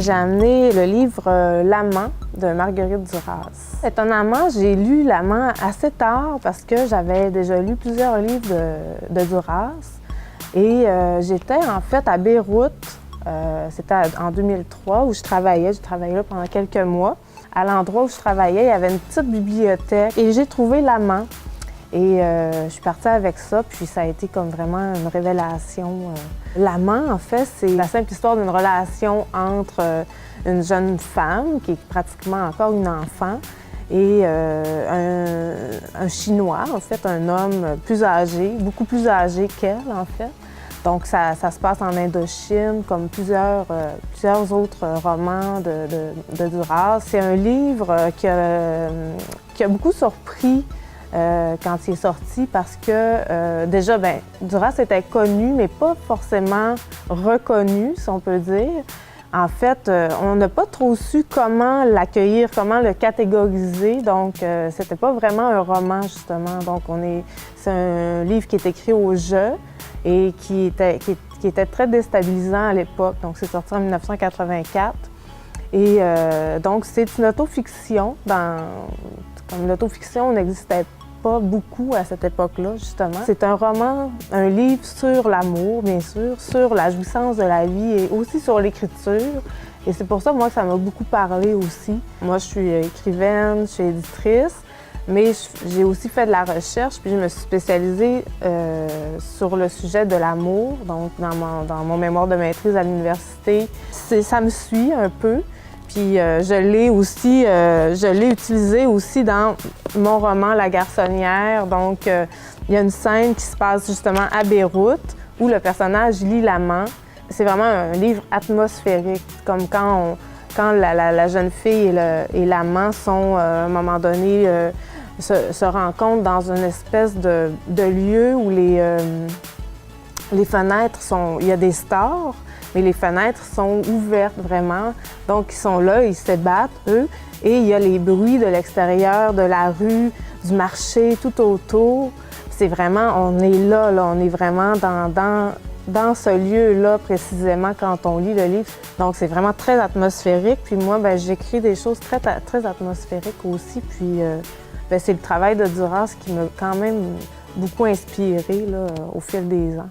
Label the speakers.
Speaker 1: j'ai amené le livre L'amant de Marguerite Duras. Étonnamment, j'ai lu L'amant assez tard parce que j'avais déjà lu plusieurs livres de Duras. Et j'étais en fait à Beyrouth, c'était en 2003 où je travaillais. J'ai travaillé là pendant quelques mois. À l'endroit où je travaillais, il y avait une petite bibliothèque et j'ai trouvé L'amant. Et je suis partie avec ça, puis ça a été comme vraiment une révélation. L'amant, en fait, c'est la simple histoire d'une relation entre une jeune femme, qui est pratiquement encore une enfant, et un Chinois, en fait, un homme plus âgé, beaucoup plus âgé qu'elle, en fait. Donc, ça se passe en Indochine, comme plusieurs autres romans de Duras. C'est un livre qui a beaucoup surpris quand il est sorti parce que déjà, Duras était connu, mais pas forcément reconnu, si on peut dire. En fait, on n'a pas trop su comment l'accueillir, comment le catégoriser, donc c'était pas vraiment un roman, justement. Donc c'est un livre qui est écrit au jeu et qui était très déstabilisant à l'époque. Donc c'est sorti en 1984. Et donc c'est une autofiction. Comme l'autofiction n'existait pas beaucoup à cette époque-là, justement. C'est un roman, un livre sur l'amour, bien sûr, sur la jouissance de la vie et aussi sur l'écriture. Et c'est pour ça, moi, que ça m'a beaucoup parlé aussi. Moi, je suis écrivaine, je suis éditrice, mais j'ai aussi fait de la recherche, puis je me suis spécialisée sur le sujet de l'amour, donc dans mon mémoire de maîtrise à l'université. Ça me suit un peu. Puis je l'ai utilisé aussi dans mon roman La Garçonnière. Donc, il y a une scène qui se passe justement à Beyrouth où le personnage lit l'amant. C'est vraiment un livre atmosphérique, comme quand la jeune fille et l'amant sont, à un moment donné, se rencontrent dans une espèce de lieu où les fenêtres sont... Il y a des stores, mais les fenêtres sont ouvertes vraiment. Donc, ils sont là, ils se battent, eux. Et il y a les bruits de l'extérieur, de la rue, du marché, tout autour. C'est vraiment, on est là, on est vraiment dans ce lieu-là précisément quand on lit le livre. Donc, c'est vraiment très atmosphérique. Puis moi, j'écris des choses très, très atmosphériques aussi. Puis, c'est le travail de Duras qui m'a quand même beaucoup inspirée là, au fil des ans.